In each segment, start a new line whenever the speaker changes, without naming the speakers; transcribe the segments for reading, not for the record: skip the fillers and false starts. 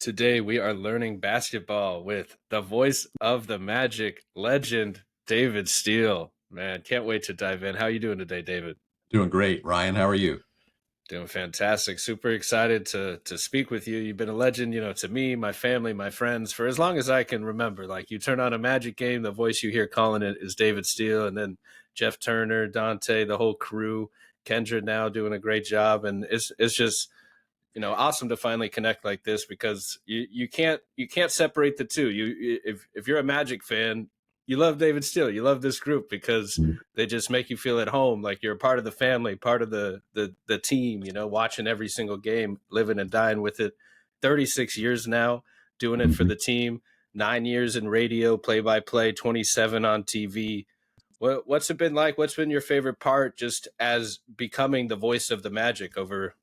Today we are learning basketball with the voice of the Magic legend, David Steele. Man, can't wait to dive in. How are you doing today, David?
Doing great. Ryan, how are you?
Doing fantastic. Super excited to speak with you. You've been a legend, to me, my family, my friends, for as long as I can remember. Like you turn on a Magic game, the voice you hear calling it is David Steele, and then Jeff Turner, Dante, the whole crew, Kendra now doing a great job, and it's just awesome to finally connect like this because you can't separate the two. If you're a Magic fan, you love David Steele, you love this group because they just make you feel at home, like you're a part of the family, part of the team. Watching every single game, living and dying with it. 36 years now doing it for the team. 9 years in radio, play by play. 27 on TV. What's it been like? What's been your favorite part, just as becoming the voice of the Magic over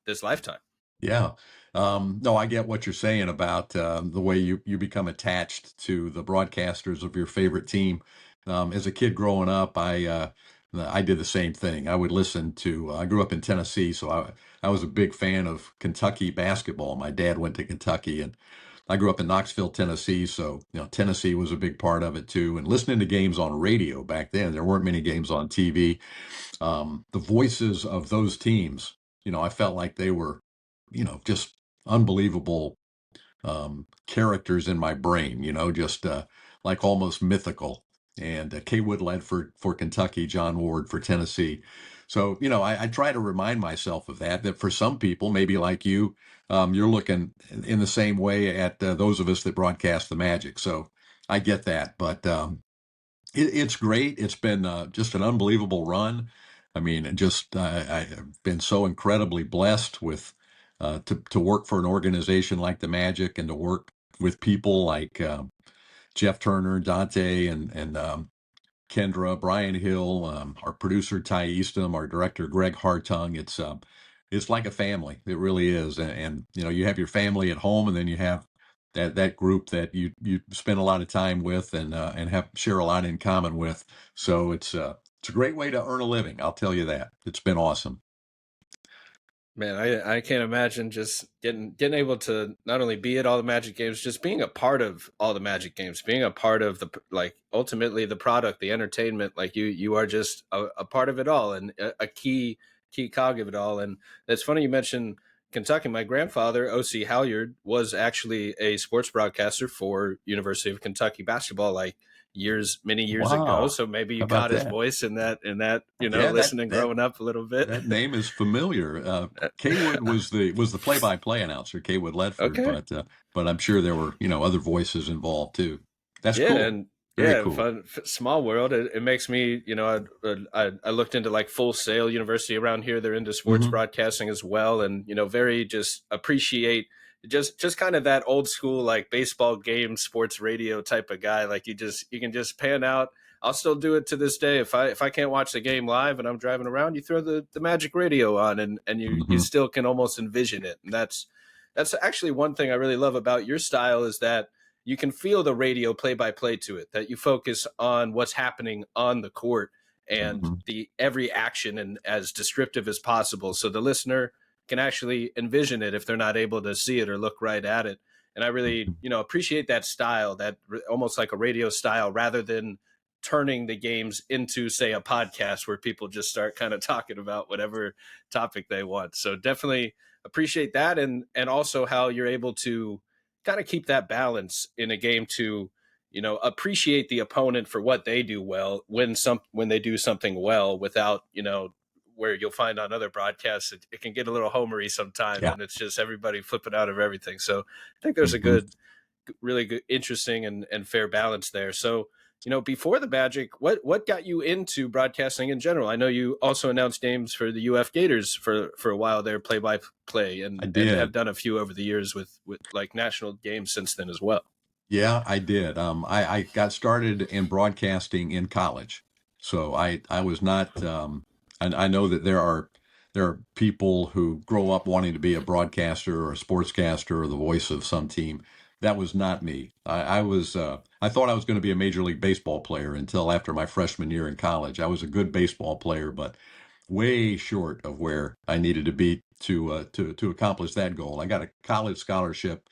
this lifetime?
Yeah. No, I get what you're saying about the way you become attached to the broadcasters of your favorite team. As a kid growing up, I did the same thing. I would listen to. I grew up in Tennessee, so I was a big fan of Kentucky basketball. My dad went to Kentucky, and I grew up in Knoxville, Tennessee, so Tennessee was a big part of it too. And listening to games on radio back then, there weren't many games on TV. The voices of those teams, I felt like they were, just unbelievable characters in my brain, just like almost mythical. And Kay Woodled for Kentucky, John Ward for Tennessee. So, I try to remind myself of that for some people, maybe like you, you're looking in the same way at those of us that broadcast the Magic. So I get that. But it's great. It's been just an unbelievable run. I mean, I've been so incredibly blessed with to work for an organization like the Magic and to work with people like Jeff Turner, Dante, and Kendra, Brian Hill, our producer Ty Eastham, our director Greg Hartung. It's like a family. It really is. And you have your family at home, and then you have that group that you spend a lot of time with and have share a lot in common with. So it's a great way to earn a living. I'll tell you that. It's been awesome.
Man, I can't imagine just getting able to not only be at all the Magic games, just being a part of all the Magic games, being a part of ultimately the product, the entertainment. Like you are just a part of it all, and a key cog of it all. And it's funny you mentioned Kentucky. My grandfather, O.C. Halyard, was actually a sports broadcaster for University of Kentucky basketball, like many years ago.
Wow.
So maybe
How
you
about
caught his
that?
voice in that
Yeah,
listening growing up a little bit.
that name is familiar. Kaywood was the play-by-play announcer, Kaywood Ledford,
Okay.
but I'm sure there were other voices involved too. That's
Yeah,
cool.
and
Very
yeah,
cool.
fun, small world. It makes me, I looked into like Full Sail University around here. They're into sports
Hmm.
broadcasting as well, and very just appreciate just kind of that old school like baseball game, sports radio type of guy. Like you can just pan out. I'll still do it to this day. If I can't watch the game live and I'm driving around, you throw the Magic radio on, and you
Hmm.
still can almost envision it. And that's actually one thing I really love about your style is that you can feel the radio play by play to it, that you focus on what's happening on the court and
Hmm.
the every action and as descriptive as possible. So the listener can actually envision it if they're not able to see it or look right at it. And I really, appreciate that style, almost like a radio style, rather than turning the games into, say, a podcast where people just start kind of talking about whatever topic they want. So definitely appreciate that, and also how you're able to kind of keep that balance in a game to appreciate the opponent for what they do well when they do something well without where you'll find on other broadcasts it can get a little homery sometimes
Yeah.
and it's just everybody flipping out of everything. So I think there's a
Hmm.
good, really good, interesting and fair balance there. So before the Magic, what got you into broadcasting in general? I know you also announced games for the UF Gators for a while there, play by play,
I
and have
did.
done a few over the years with like national games since then as well.
Yeah, I did. I got started in broadcasting in college, so I was not. I know that there are people who grow up wanting to be a broadcaster or a sportscaster or the voice of some team. That was not me. I thought I was going to be a Major League Baseball player until after my freshman year in college. I was a good baseball player, but way short of where I needed to be to accomplish that goal. I got a college scholarship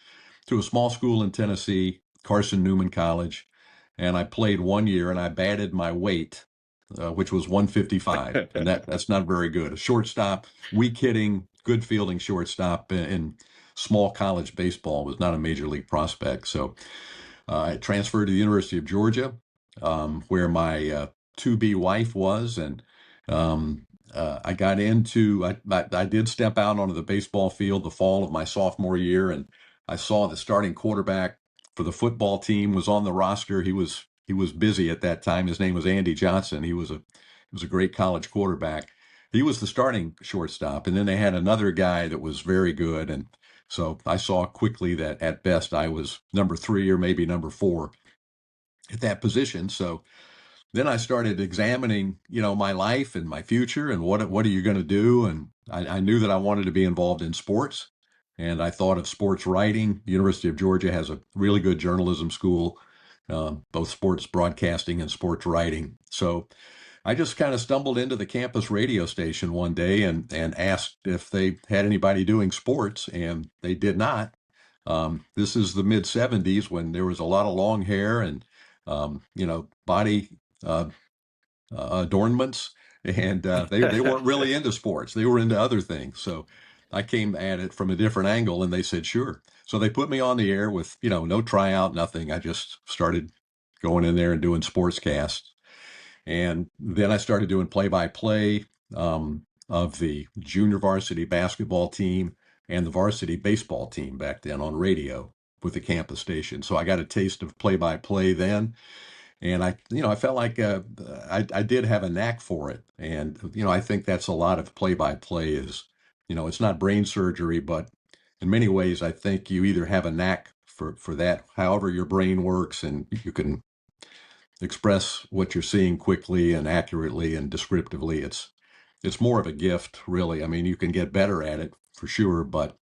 to a small school in Tennessee, Carson Newman College, and I played 1 year and I batted my weight, which was 155, and that's not very good. A shortstop, weak hitting, good fielding shortstop in small college baseball was not a major league prospect. So I transferred to the University of Georgia, where my to-be wife was, and I got into. I did step out onto the baseball field the fall of my sophomore year, and I saw the starting quarterback for the football team was on the roster. He was busy at that time. His name was Andy Johnson. He was a great college quarterback. He was the starting shortstop, and then they had another guy that was very good, and so I saw quickly that at best I was number 3 or maybe number 4 at that position. So then I started examining, my life and my future and what are you going to do? And I knew that I wanted to be involved in sports. And I thought of sports writing. The University of Georgia has a really good journalism school, both sports broadcasting and sports writing. So I just kind of stumbled into the campus radio station one day and asked if they had anybody doing sports, and they did not. This is the mid 70s when there was a lot of long hair and, body uh, adornments, and they weren't really into sports. They were into other things. So I came at it from a different angle, and they said, sure. So they put me on the air with, no tryout, nothing. I just started going in there and doing sportscasts. And then I started doing play-by-play of the junior varsity basketball team and the varsity baseball team back then on radio with the campus station. So I got a taste of play-by-play then, and I felt like I did have a knack for it. And I think that's a lot of play-by-play is, it's not brain surgery, but in many ways, I think you either have a knack for that, however your brain works, and you can express what you're seeing quickly and accurately and descriptively. It's more of a gift, really. I mean, you can get better at it for sure, but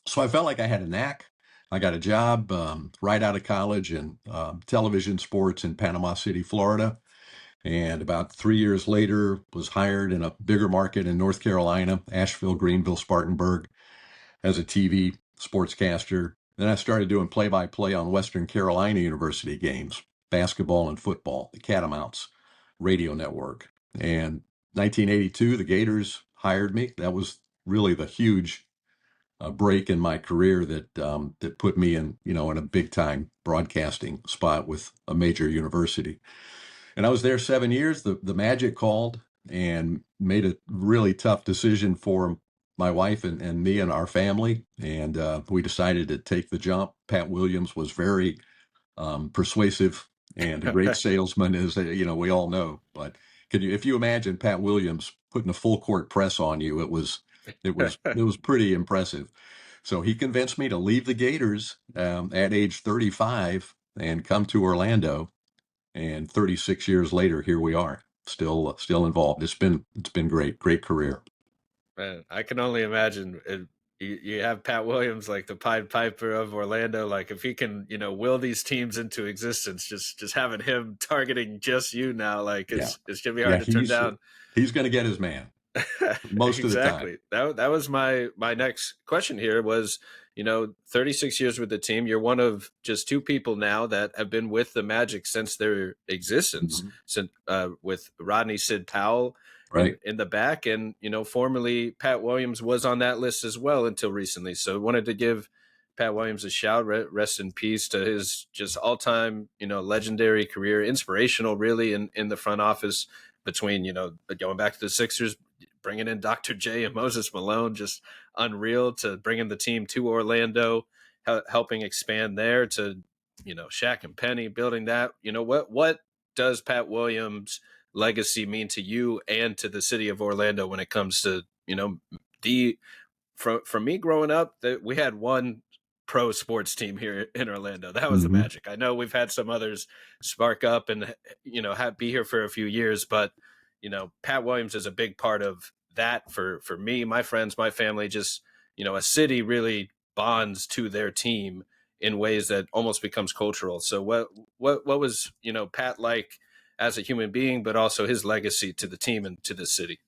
so I felt like I had a knack. I got a job right out of college in television sports in Panama City, Florida, and about 3 years later was hired in a bigger market in North Carolina, Asheville, Greenville, Spartanburg, as a TV sportscaster. Then I started doing play-by-play on Western Carolina University games, basketball and football, the Catamounts radio network. And 1982, the Gators hired me. That was really the huge break in my career that put me in a big time broadcasting spot with a major university. And I was there 7 years. The Magic called and made a really tough decision for my wife and me and our family. And we decided to take the jump. Pat Williams was very persuasive and a great salesman, as we all know. But if you imagine Pat Williams putting a full court press on you, it was pretty impressive. So he convinced me to leave the Gators at age 35 and come to Orlando. And 36 years later, here we are, still involved. It's been great career.
Man, I can only imagine. You have Pat Williams, like the Pied Piper of Orlando. Like if he can, will these teams into existence, just having him targeting just you now, like
Yeah,
it's gonna be hard
yeah.
to turn down.
He's going to get his man most of the time.
Exactly. That was my next question here was, 36 years with the team. You're one of just two people now that have been with the Magic since their existence,
Mhm.
since with Rodney Sid Powell
Right.
in the back, and formerly Pat Williams was on that list as well until recently. So wanted to give Pat Williams a shout. Rest in peace to his just all time legendary career, inspirational really in the front office between going back to the Sixers, bringing in Dr. J and Moses Malone, just unreal, to bringing the team to Orlando, helping expand there, to Shaq and Penny building that. What does Pat Williams' legacy mean to you and to the city of Orlando when it comes to the from me growing up, that we had one pro sports team here in Orlando. That was the
Hmm.
Magic. I know we've had some others spark up and be here for a few years, but Pat Williams is a big part of that for me, my friends, my family. Just a city really bonds to their team in ways that almost becomes cultural. So what was Pat like as a human being, but also his legacy to the team and to the city?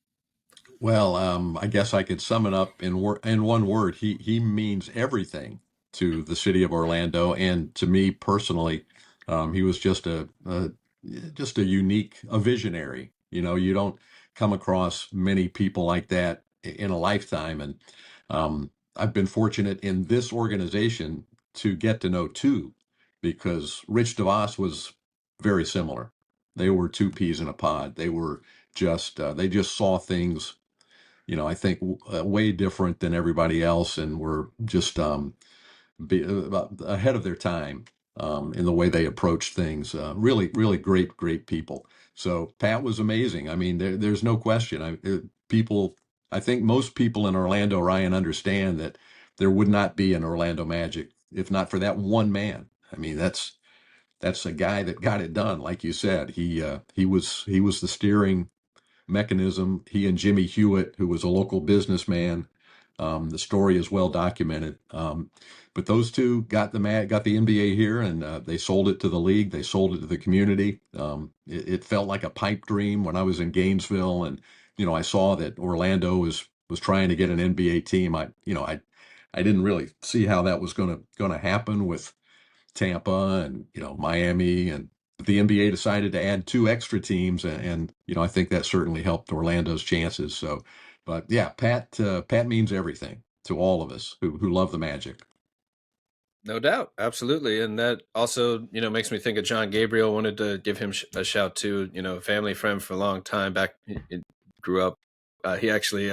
Well, I guess I could sum it up in one word. He means everything to the city of Orlando, and to me personally. He was just a unique, a visionary. You know, you don't come across many people like that in a lifetime, and I've been fortunate in this organization to get to know two, because Rich DeVos was very similar. They were two peas in a pod. They just saw things, I think way different than everybody else, and were just ahead of their time in the way they approached things. Really, really great people. So Pat was amazing. I mean, there's no question. I think most people in Orlando, Ryan, understand that there would not be an Orlando Magic if not for that one man. I mean, that's a guy that got it done. Like you said, he was the steering mechanism. He and Jimmy Hewitt, who was a local businessman. The story is well documented. But those two got the NBA here, and they sold it to the league. They sold it to the community. It felt like a pipe dream when I was in Gainesville, and I saw that Orlando was trying to get an NBA team. I didn't really see how that was gonna happen with Tampa and Miami, and the NBA decided to add two extra teams, and I think that certainly helped Orlando's chances. So, but yeah, Pat means everything to all of us who love the Magic.
No doubt, absolutely, and that also, makes me think of John Gabriel. Wanted to give him a shout too. A family friend for a long time back. He grew up. He actually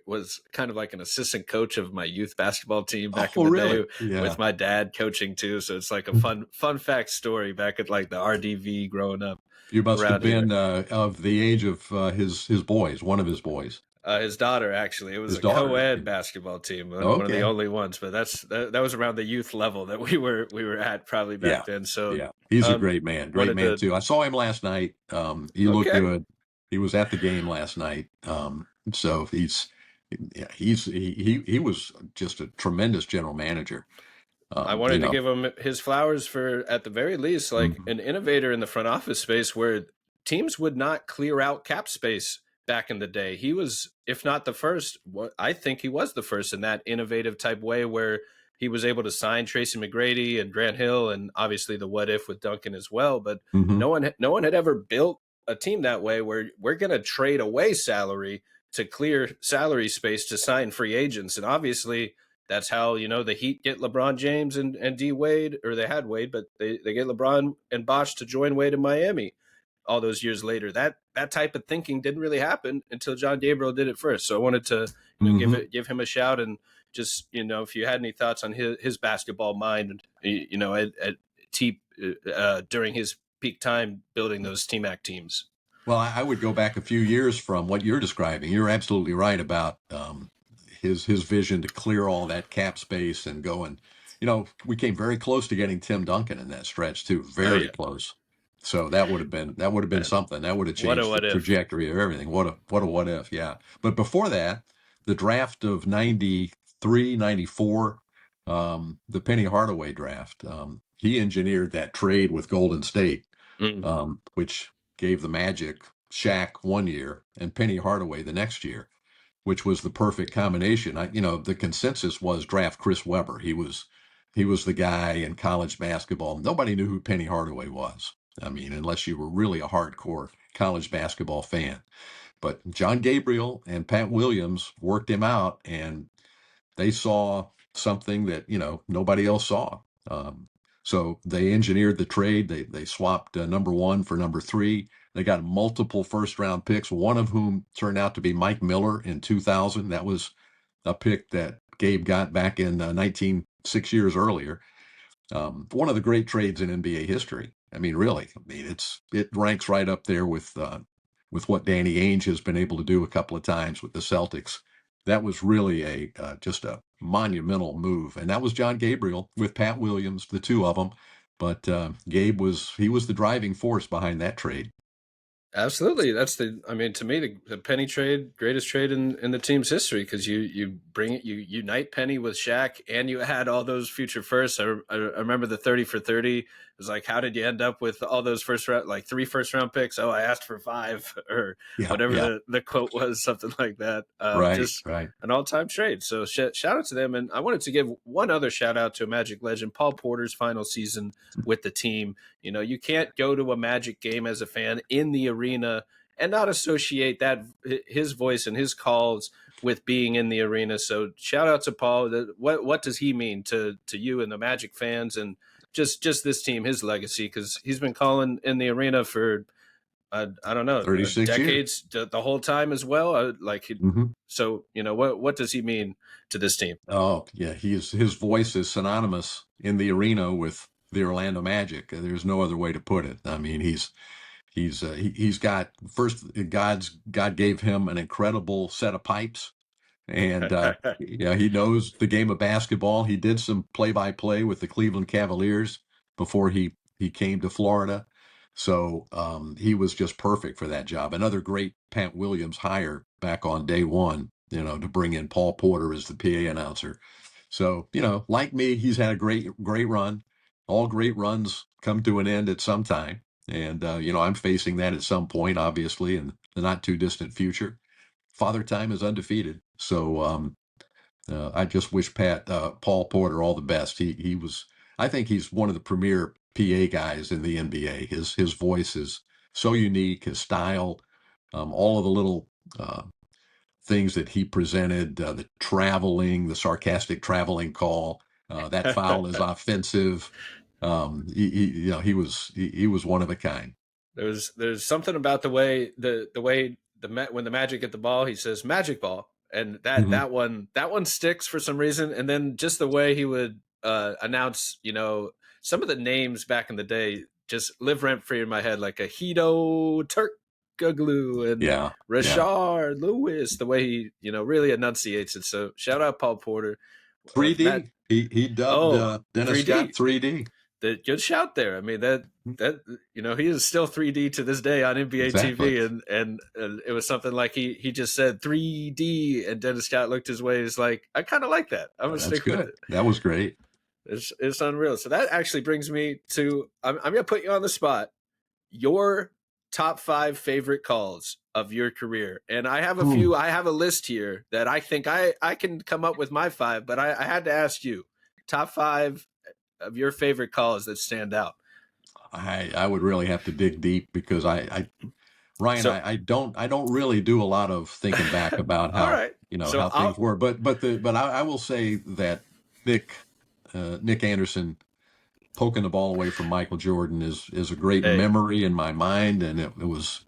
was kind of like an assistant coach of my youth basketball team back in
Oh,
the
really?
day,
Yeah.
with my dad coaching too. So it's like a fun fact story back at like the RDV growing up
You must have
around here.
been of the age of his boys, one of his boys,
His daughter, actually, it was
his
a
daughter.
co-ed
Okay.
basketball team, one of the
Okay.
only ones. But that was around the youth level that we were at probably
Yeah.
back then. So,
Yeah. He's a
um,
great
wanted
man
to
too. I saw him last night. He looked
okay.
good. He was at the game last night. So yeah, he was just a tremendous general manager.
I
Um, you
wanted to
know,
give him his flowers for, at the very least, like
mhm,
an innovator in the front office space where teams would not clear out cap space back in the day. He was, if not the first, I think he was the first in that innovative type way where he was able to sign Tracy McGrady and Grant Hill, and obviously the what if with Duncan as well. But
mhm,
no one had ever built a team that way where we're going to trade away salary to clear salary space to sign free agents, and obviously that's how the Heat get LeBron James and D Wade, or they had Wade, but they get LeBron and Bosh to join Wade in Miami all those years later. That type of thinking didn't really happen until John Gabriel did it first. So I wanted to
mhm.
give him a shout, and just if you had any thoughts on his basketball mind, at during his peak time building those T Mac teams.
Well, I would go back a few years from what you're describing. You're absolutely right about his vision to clear all that cap space and go, and we came very close to getting Tim Duncan in that stretch too,
Oh
very
yeah,
close. So that would have been
man,
something. That would have
what a
changed the
what if.
trajectory of everything. What a what if, yeah. But before that, the draft of 93, 94, the Penny Hardaway draft. He engineered that trade with Golden State,
Mm.
which gave the Magic Shaq one year and Penny Hardaway the next year, which was the perfect combination. The consensus was draft Chris Webber. He was the guy in college basketball. Nobody knew who Penny Hardaway was. I mean, unless you were really a hardcore college basketball fan. But John Gabriel and Pat Williams worked him out, and they saw something that nobody else saw. Um, so they engineered the trade. They swapped number one for number three. They got multiple first round picks, one of whom turned out to be Mike Miller in 2000. That was a pick that Gabe got back in 6 years earlier. One of the great trades in NBA history. I mean, really, it ranks right up there with what Danny Ainge has been able to do a couple of times with the Celtics. That was really just a monumental move, and that was John Gabriel with Pat Williams, the two of them. But Gabe was the driving force behind that trade.
Absolutely. I mean, to me, the Penny trade, greatest trade in the team's history, because you bring it, you unite Penny with Shaq, and you had all those future firsts. I remember the 30 for 30. It was like, how did you end up with all those first round, like 3 first-round picks? Oh, I asked for 5, or
Yeah,
whatever
yeah,
the quote was, something like that.
right,
Just
right.
an all-time trade. So shout out to them. And I wanted to give one other shout out to a Magic legend, Paul Porter's final season with the team. You can't go to a Magic game as a fan in the arena and not associate that his voice and his calls with being in the arena. So shout out to Paul. What does he mean to you and the Magic fans, and just this team, his legacy? Because he's been calling in the arena for I don't know,
36 years.
decades, the whole time as well.
Hmm.
So what does he mean to this team?
Oh, yeah, his voice is synonymous in the arena with the Orlando Magic. There's no other way to put it. I mean, he's got first God gave him an incredible set of pipes, and yeah, he knows the game of basketball. He did some play-by-play with the Cleveland Cavaliers before he came to Florida, so he was just perfect for that job. Another great Pat Williams hire back on day one, to bring in Paul Porter as the PA announcer. So, like me, he's had a great run. All great runs come to an end at some time. And, I'm facing that at some point, obviously, in the not too distant future. Father Time is undefeated. So I just wish Paul Porter all the best. I think he's one of the premier PA guys in the NBA. His voice is so unique, his style, all of the little things that he presented, the sarcastic traveling call, that foul is offensive. He was one of a kind.
There's something about the way when the Magic get the ball, he says Magic ball, and that
Hmm.
that one that one sticks for some reason. And then just the way he would announce, some of the names back in the day just live rent free in my head, like a Hito Turkoglu and
Yeah, yeah.
Rashard Lewis. The way he really enunciates it. So shout out Paul Porter, Matt.
3D. He dubbed
Oh,
Dennis Scott
3D.
3D.
Good shout there. I mean that he is still 3D to this day on NBA
Exactly.
TV, and it was something like he just said 3D, and Dennis Scott looked his way. He's like, I kind of like that. I'm gonna
That's
stick with
good.
it.
That was great.
It's unreal. So that actually brings me to I'm gonna put you on the spot. Your top 5 favorite calls of your career, and I have a
Hmm.
few. I have a list here that I think I can come up with my 5, but I had to ask you top 5 of your favorite calls that stand out.
I would really have to dig deep because Ryan,
So
I don't really do a lot of thinking back about
all
how
right.
how things were, but I will say that Nick Nick Anderson poking the ball away from Michael Jordan is a great
Hey,
memory in my mind, and it was,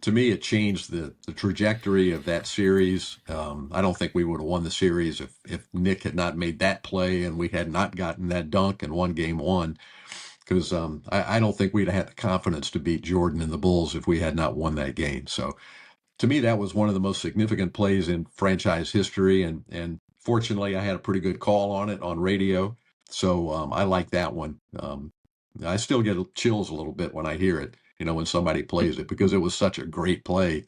to me, it changed the trajectory of that series. I don't think we would have won the series if Nick had not made that play and we had not gotten that dunk and won game one, because I don't think we'd have had the confidence to beat Jordan and the Bulls if we had not won that game. So to me, that was one of the most significant plays in franchise history, and fortunately, I had a pretty good call on it on radio, so I like that one. I still get chills a little bit when I hear it, when somebody plays it, because it was such a great play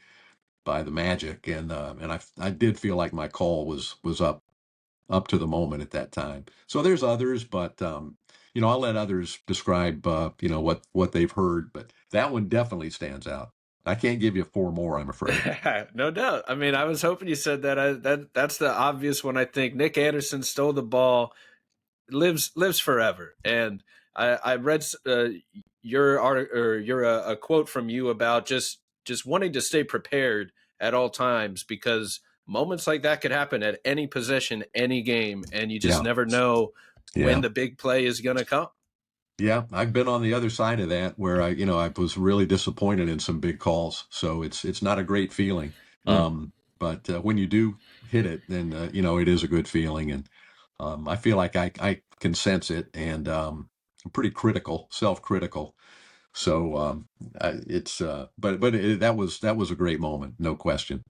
by the Magic, and I did feel like my call was up to the moment at that time. So there's others, but I'll let others describe what they've heard, but that one definitely stands out. I can't give you 4 more, I'm afraid.
no doubt. I mean, I was hoping you said that. That's the obvious one. I think Nick Anderson stole the ball, lives forever. And I read your article, or a quote from you about just wanting to stay prepared at all times, because moments like that could happen at any possession, any game, and you just
Yeah,
never know when
yeah.
the big play is going to come.
Yeah, I've been on the other side of that where I was really disappointed in some big calls. So it's not a great feeling.
Mm,
But when you do hit it, then it is a good feeling, and I feel like I can sense it, and I'm pretty critical, self-critical. So it's that was a great moment, no question.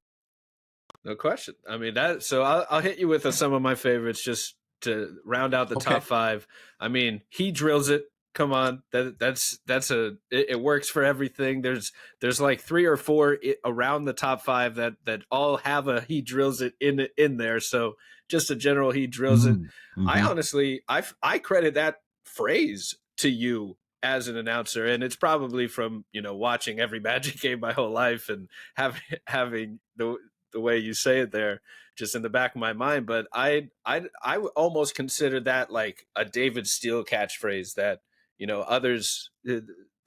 no question. I mean that. So I'll hit you with some of my favorites just to round out the top
Okay.
5. I mean, he drills it. come on, it works for everything. There's like 3 or 4 around the top 5 that all have a he drills it in there. So just a general he drills it.
Mm.
I
Hmm.
honestly I credit that phrase to you as an announcer, and it's probably from watching every Magic game my whole life and having the way you say it there just in the back of my mind. But I would almost consider that like a David Steele catchphrase that others,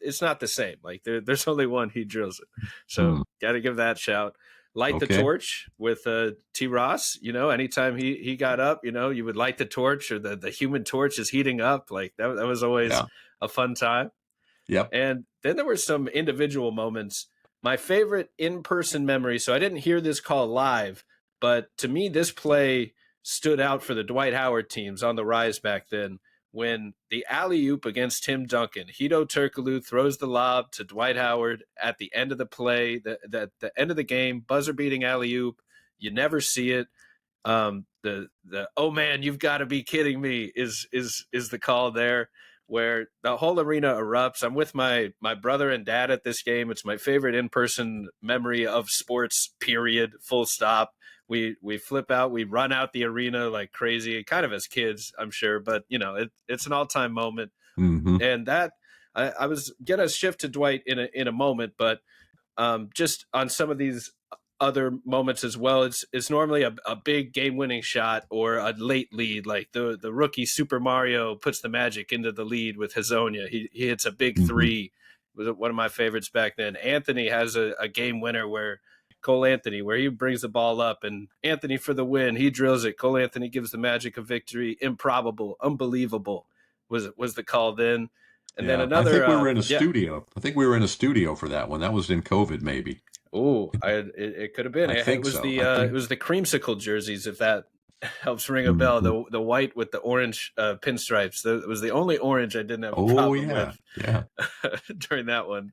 it's not the same. Like there's only one he drills it. So
Mm.
got to give that shout. Light the
Okay.
torch with T Ross. Anytime he got up, you would light the torch, or the human torch is heating up. Like that was always
Yeah.
a fun time.
Yep.
And then there were some individual moments. My favorite in person memory, so I didn't hear this call live, but to me, this play stood out for the Dwight Howard teams on the rise back then when the alley oop against Tim Duncan, Hito Turkoglu throws the lob to Dwight Howard at the end of the play, the end of the game, buzzer beating alley oop. You never see it. The oh man, you've got to be kidding me is the call there, where the whole arena erupts. I'm with my brother and dad at this game. It's my favorite in-person memory of sports, period, full stop. We flip out, we run out the arena like crazy, kind of as kids, I'm sure, but it's an all-time moment.
Hmm.
And that I was gonna shift to Dwight in a moment, but just on some of these other moments as well, it's normally a big game winning shot or a late lead, like the rookie Super Mario puts the Magic into the lead with Hazonia. He hits a big
Hmm.
three. It was one of my favorites back then. Anthony has a game winner where Cole Anthony, where he brings the ball up and Anthony for the win. He drills it. Cole Anthony gives the Magic a victory. Improbable, unbelievable was the call then. And then
Yeah. I
another,
think we were in a
yeah.
studio. I think we were in a studio for that one. That was in COVID, maybe.
Oh, it could have been.
I
It
think
was
so.
the
I
it
think.
was the creamsicle jerseys, if that helps ring a bell.
Hmm.
The white with the orange pinstripes. It was the only orange I didn't have a
Oh
problem
yeah.
with
Yeah.
during that one.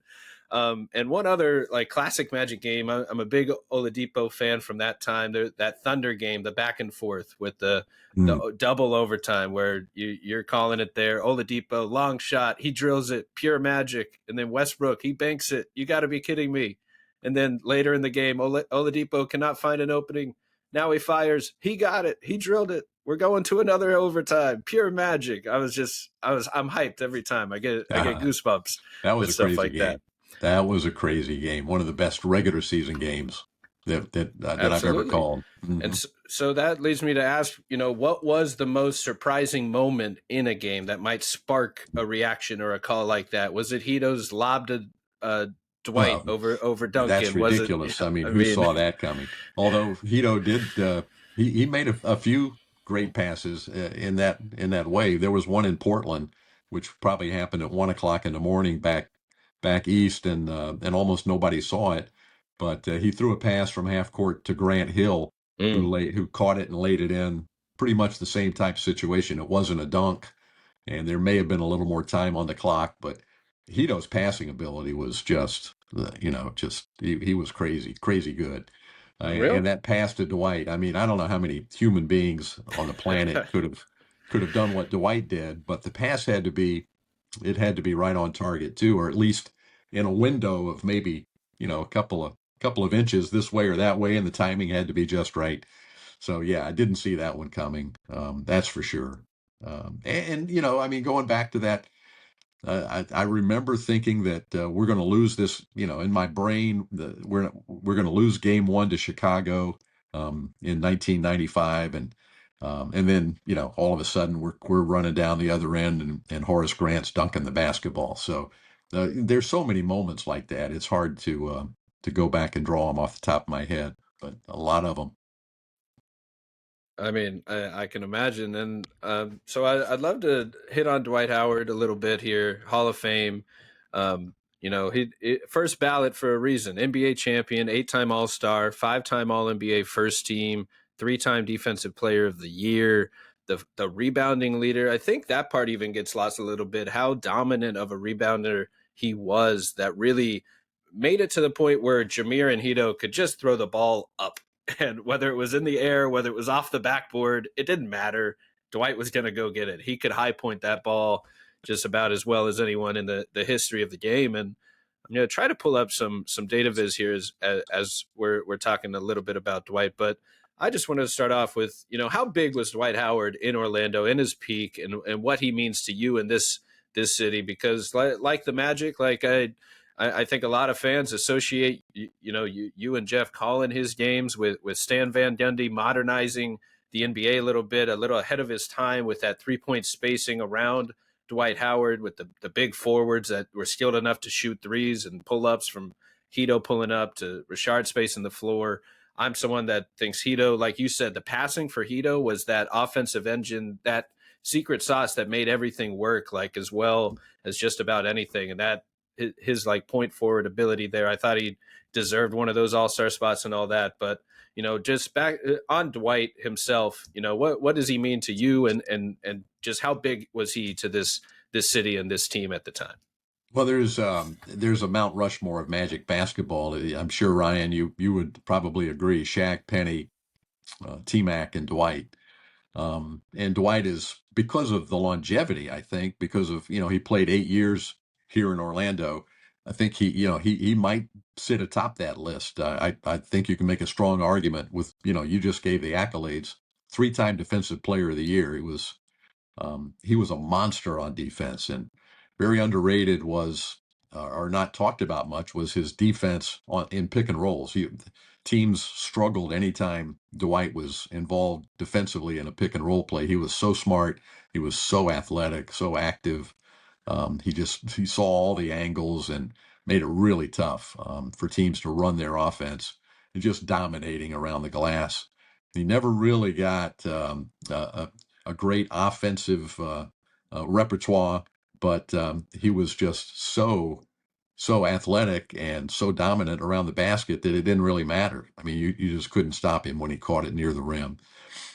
And one other like classic Magic game. I'm a big Oladipo fan from that time. That Thunder game, the back and forth with
Mm.
the double overtime, where you're calling it there. Oladipo long shot, he drills it, pure magic, and then Westbrook he banks it. You got to be kidding me! And then later in the game, Oladipo cannot find an opening. Now he fires. He got it. He drilled it. We're going to another overtime. Pure magic. I'm hyped every time. I get
Uh,
goosebumps
that was
with
a
stuff
crazy
like
game.
that.
That was a crazy game. One of the best regular season games that I've ever
Absolutely.
called.
And
Hmm.
so that leads me to ask, what was the most surprising moment in a game that might spark a reaction or a call like that? Was it Hito's lob to Dwight
Well,
over
that's
Duncan? Was it?
ridiculous. I mean,
I
who
mean,
saw that coming? Although Hito did, he made a few great passes in that way. There was one in Portland, which probably happened at 1 o'clock in the morning back east, and almost nobody saw it. But he threw a pass from half court to Grant Hill,
mm,
who caught it and laid it in. Pretty much the same type of situation. It wasn't a dunk, and there may have been a little more time on the clock, but Hito's passing ability was just he was crazy, crazy good. And
unreal.
that pass to Dwight, I mean, I don't know how many human beings on the planet could have done what Dwight did, but the pass had to be right on target too, or at least in a window of maybe a couple of inches this way or that way, and the timing had to be just right. So yeah, I didn't see that one coming. That's for sure. And I mean, going back to that, I remember thinking that we're going to lose this. In my brain, we're going to lose Game One to Chicago in 1995, and then all of a sudden we're running down the other end, and Horace Grant's dunking the basketball. So there's so many moments like that. It's hard to go back and draw them off the top of my head, but a lot of them.
I mean, I can imagine. And so I'd love to hit on Dwight Howard a little bit here. Hall of Fame. He first ballot for a reason. NBA champion, 8-time All Star, 5-time All NBA first team, 3-time Defensive Player of the Year. The rebounding leader. I think that part even gets lost a little bit. How dominant of a rebounder he was. That really made it to the point where Jameer and Hito could just throw the ball up, and whether it was in the air, whether it was off the backboard, it didn't matter. Dwight was going to go get it. He could high point that ball. just about as well as anyone in the history of the game. And I'm going to try to pull up some data viz here as we're talking a little bit about Dwight. But I just wanted to start off with, how big was Dwight Howard in Orlando in his peak, and what he means to you in this city? Because like the Magic, I think a lot of fans associate you and Jeff calling his games with Stan Van Gundy modernizing the NBA a little bit, a little ahead of his time with that 3-point spacing around Dwight Howard, with the big forwards that were skilled enough to shoot threes and pull ups, from Hito pulling up to Richard spacing the floor. I'm someone that thinks Hito, like you said, the passing for Hito was that offensive engine, that secret sauce that made everything work, like as well as just about anything. And that his like point forward ability there, I thought he deserved one of those all-star spots and all that. But just back on Dwight himself, what does he mean to you, and just how big was he to this city and this team at the time?
Well, there's a Mount Rushmore of Magic basketball. I'm sure, Ryan, you would probably agree. Shaq, Penny, T-Mac, and Dwight. And Dwight is, because of the longevity, I think, because of, he played 8 years here in Orlando. I think he might sit atop that list. I think you can make a strong argument with, you just gave the accolades. 3-time Defensive Player of the Year. He was a monster on defense, and very underrated was, or not talked about much, was his defense in pick and rolls. Teams struggled anytime Dwight was involved defensively in a pick and roll play. He was so smart. He was so athletic, so active. He saw all the angles and made it really tough for teams to run their offense, and just dominating around the glass. He never really got a great offensive repertoire, but he was just so athletic and so dominant around the basket that it didn't really matter. I mean, you just couldn't stop him when he caught it near the rim.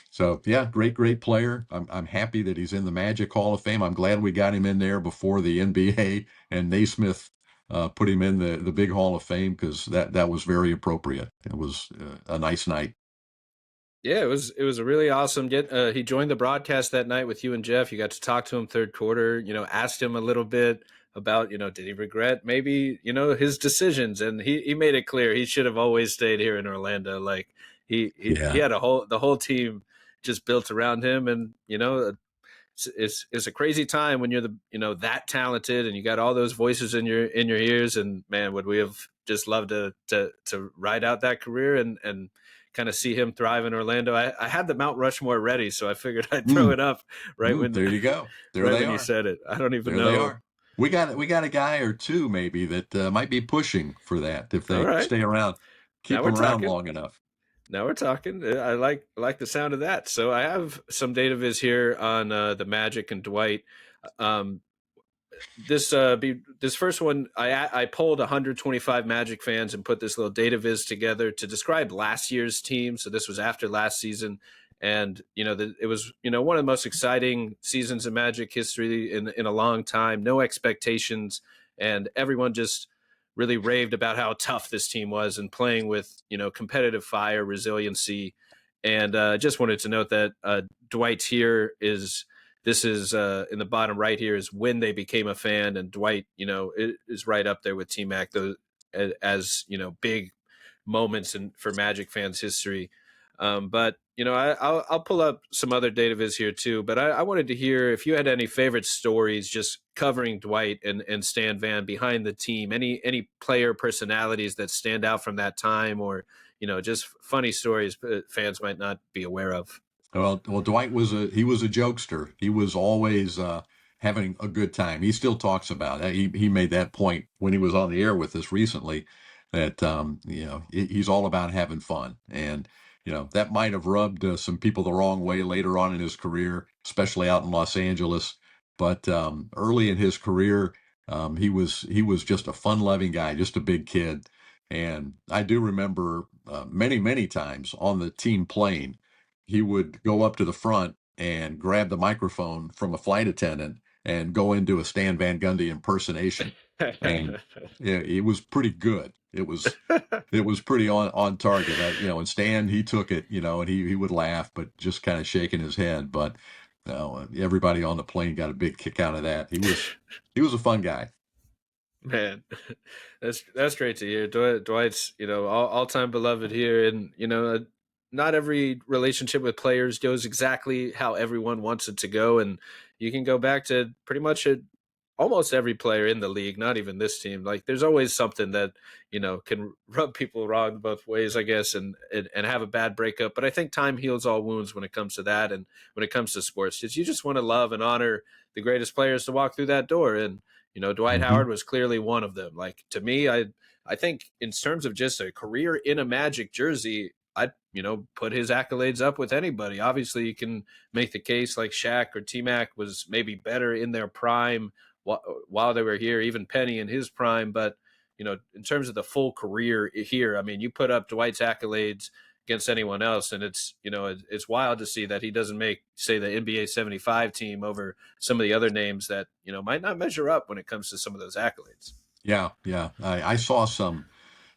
So yeah, great player. I'm happy that he's in the Magic Hall of Fame. I'm glad we got him in there before the NBA and Naismith put him in the big Hall of Fame, because that was very appropriate. It was a nice night.
Yeah, it was a really awesome get. He joined the broadcast that night with you and Jeff. You got to talk to him third quarter. Asked him a little bit about did he regret maybe his decisions, and he made it clear he should have always stayed here in Orlando. Like he
Yeah.
had the whole team just built around him, and it's a crazy time when you're that talented and you got all those voices in your ears. And man, would we have just loved to ride out that career and kind of see him thrive in Orlando. I had the Mount Rushmore ready, so I figured I'd throw it up
There you go. There
right
they
when you
are.
said it. I don't even
There they
know.
are. We got a guy or two maybe that might be pushing for that if
All
they
right,
stay around,
now
keep
we're
them around
talking.
long enough.
Now we're talking. I like the sound of that. So I have some data viz here on the Magic and Dwight. Um, this first one, I polled 125 Magic fans and put this little data viz together to describe last year's team. So this was after last season, and it was one of the most exciting seasons in Magic history in a long time. No expectations, and everyone just really raved about how tough this team was and playing with competitive fire, resiliency, and just wanted to note that Dwight here is this is in the bottom right here is when they became a fan, and Dwight, is right up there with T Mac, those as big moments for Magic fans history. But I'll pull up some other data viz here too. But I wanted to hear if you had any favorite stories just covering Dwight and Stan Van behind the team. Any player personalities that stand out from that time, or just funny stories fans might not be aware of.
Well, Dwight was a jokester. He was always having a good time. He still talks about it. He made that point when he was on the air with us recently, that he's all about having fun, and that might have rubbed some people the wrong way later on in his career, especially out in Los Angeles. But early in his career, he was just a fun-loving guy, just a big kid. And I do remember many times on the team plane, he would go up to the front and grab the microphone from a flight attendant and go into a Stan Van Gundy impersonation. And yeah, it was pretty good. It was pretty on target. And Stan, he took it, and he would laugh, but just kind of shaking his head. But No, everybody on the plane got a big kick out of that. He was a fun guy.
Man, that's great to hear. Dwight's all time beloved here, and not every relationship with players goes exactly how everyone wants it to go, and you can go back to pretty much almost every player in the league, not even this team. Like there's always something that can rub people wrong both ways, I guess, and have a bad breakup. But I think time heals all wounds when it comes to that, and when it comes to sports, because you just want to love and honor the greatest players to walk through that door, and Dwight
Hmm.
Howard was clearly one of them. Like to me, I think in terms of just a career in a Magic jersey, I'd put his accolades up with anybody. Obviously, you can make the case like Shaq or T Mac was maybe better in their prime while they were here, even Penny in his prime. But in terms of the full career here, I mean, you put up Dwight's accolades against anyone else, and it's wild to see that he doesn't make, say, the NBA 75 team over some of the other names that might not measure up when it comes to some of those accolades.
Yeah, yeah. I saw some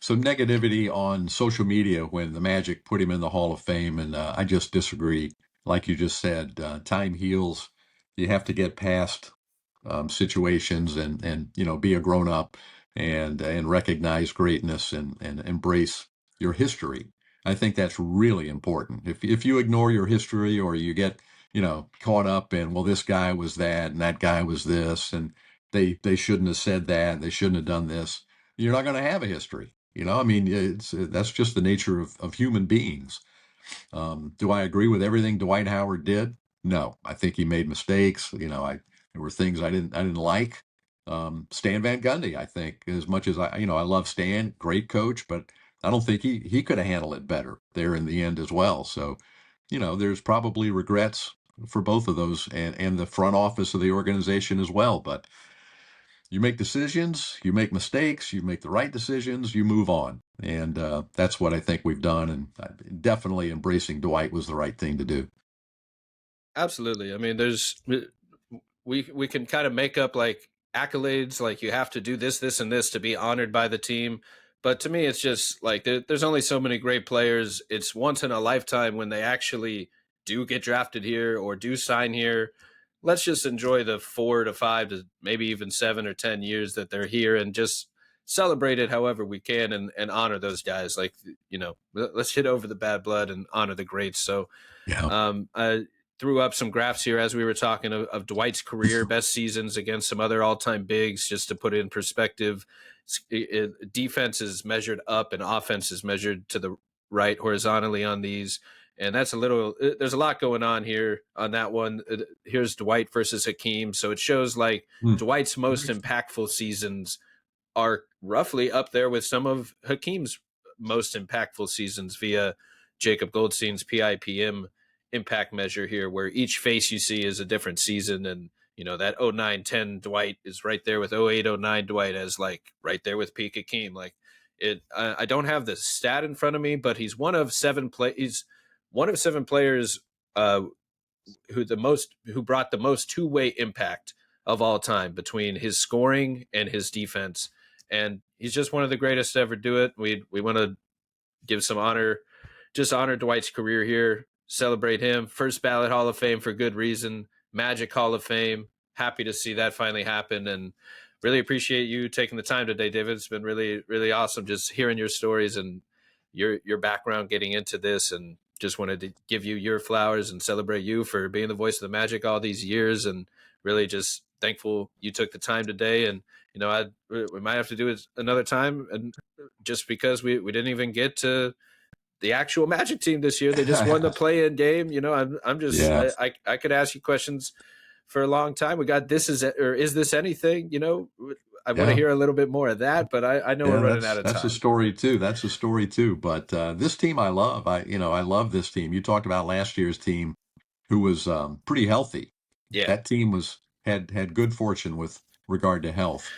negativity on social media when the Magic put him in the Hall of Fame, and I just disagree. Like you just said, time heals. You have to get past situations and be a grown up and recognize greatness and embrace your history. I think that's really important. If you ignore your history or you get caught up in, well, this guy was that and that guy was this and they shouldn't have said that, they shouldn't have done this, you're not going to have a history. I mean, that's just the nature of human beings. Do I agree with everything Dwight Howard did? No, I think he made mistakes. There were things I didn't like. Stan Van Gundy, I think, as much as I love Stan, great coach, but I don't think he could have handled it better there in the end as well. So, there's probably regrets for both of those and the front office of the organization as well. But you make decisions, you make mistakes, you make the right decisions, you move on. And that's what I think we've done. And definitely embracing Dwight was the right thing to do.
Absolutely. I mean, we can kind of make up like accolades, like you have to do this, this, and this to be honored by the team. But to me, it's just like there's only so many great players. It's once in a lifetime when they actually do get drafted here or do sign here. Let's just enjoy the 4 to 5 to maybe even 7 or 10 years that they're here and just celebrate it however we can and honor those guys. Like, let's hit over the bad blood and honor the greats. So,
Yeah.
I threw up some graphs here as we were talking of Dwight's career best seasons against some other all-time bigs, just to put it in perspective. Defense is measured up and offense is measured to the right horizontally on these. And that's there's a lot going on here on that one. Here's Dwight versus Hakeem. So it shows like
Hmm.
Dwight's most impactful seasons are roughly up there with some of Hakeem's most impactful seasons via Jacob Goldstein's PIPM impact measure here, where each face you see is a different season. And, that 09-10 Dwight is right there with 08-09 Dwight as like right there with peak Hakeem. Like I don't have the stat in front of me, but he's he's one of seven players uh, who brought the most two-way impact of all time between his scoring and his defense. And he's just one of the greatest to ever do it. We want to give some honor, just honor Dwight's career here, celebrate him. First ballot Hall of Fame for good reason. Magic Hall of Fame. Happy to see that finally happen, and really appreciate you taking the time today, David. It's been really, really awesome just hearing your stories and your background getting into this, and just wanted to give you your flowers and celebrate you for being the voice of the Magic all these years, and really just thankful you took the time today. And we might have to do it another time, and just because we didn't even get to the actual Magic team this year. They just won the play-in game. I'm just
Yeah.
I could ask you questions for a long time. We got this is this anything? I want to
Yeah.
hear a little bit more of that, but I know we're
Yeah,
running out
that's
of
that's a
time.
story too. That's a story too. But this team I love. I love this team. You talked about last year's team who was pretty healthy.
Yeah,
That team had good fortune with regard to health.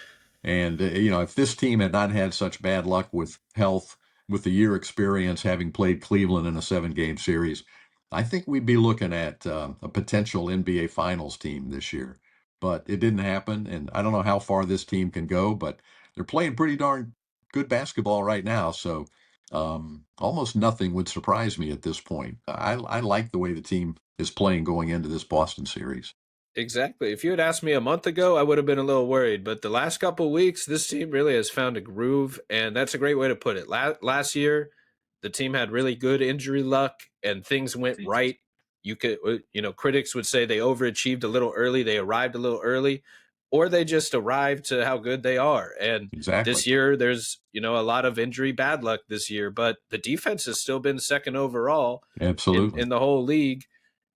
And if this team had not had such bad luck with health, with the year experience having played Cleveland in a 7-game series, I think we'd be looking at a potential NBA Finals team this year. But it didn't happen, and I don't know how far this team can go, but they're playing pretty darn good basketball right now. So Almost nothing would surprise me at this point. I like the way the team is playing going into this Boston series.
Exactly. If you had asked me a month ago, I would have been a little worried. But the last couple of weeks, this team really has found a groove, and that's a great way to put it. Last year, the team had really good injury luck, and things went right. Critics would say they overachieved a little early, they arrived a little early, or they just arrived to how good they are. And
Exactly.
this year, there's a lot of injury bad luck this year, but the defense has still been second overall in
Absolutely.
the whole league,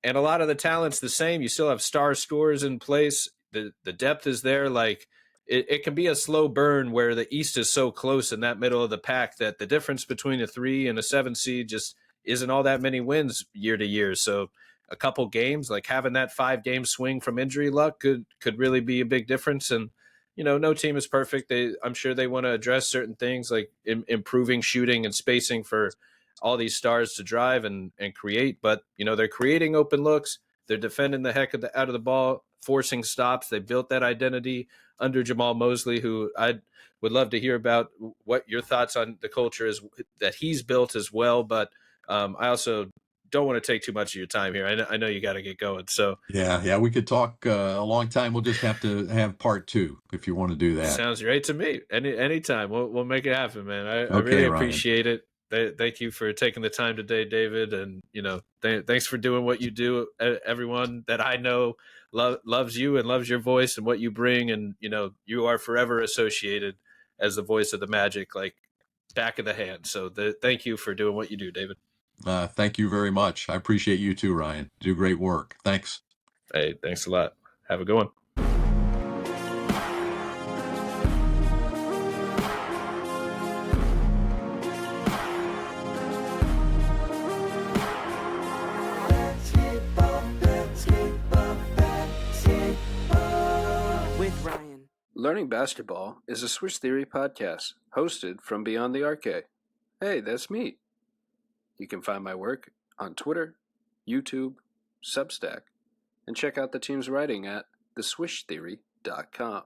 and a lot of the talent's the same. You still have star scorers in place. The depth is there. Like it can be a slow burn where the East is so close in that middle of the pack that the difference between a 3 and a 7 seed just isn't all that many wins year to year. So a couple games, like having that 5-game swing from injury luck could really be a big difference. And no team is perfect. I'm sure they want to address certain things like improving shooting and spacing for all these stars to drive and create. But they're creating open looks. They're defending the heck out of the ball, forcing stops. They built that identity under Jamal Mosley, who I would love to hear about what your thoughts on the culture is that he's built as well. But I also don't want to take too much of your time here. I know you got to get going. So
Yeah, we could talk a long time. We'll just have to have part two if you want to do that.
sounds great to me. Anytime we'll make it happen, man. I
Okay,
really
Ryan.
appreciate it. Thank you for taking the time today, David. And thanks for doing what you do. Everyone that I know loves you and loves your voice and what you bring. And you are forever associated as the voice of the Magic, like back of the hand. So thank you for doing what you do, David.
Thank you very much. I appreciate you too, Ryan. Do great work. Thanks.
Hey, thanks a lot. Have a good one.
With Ryan.
Learning Basketball is a Swiss Theory podcast hosted from Beyond the Arcade. Hey, that's me. You can find my work on Twitter, YouTube, Substack, and check out the team's writing at theswishtheory.com.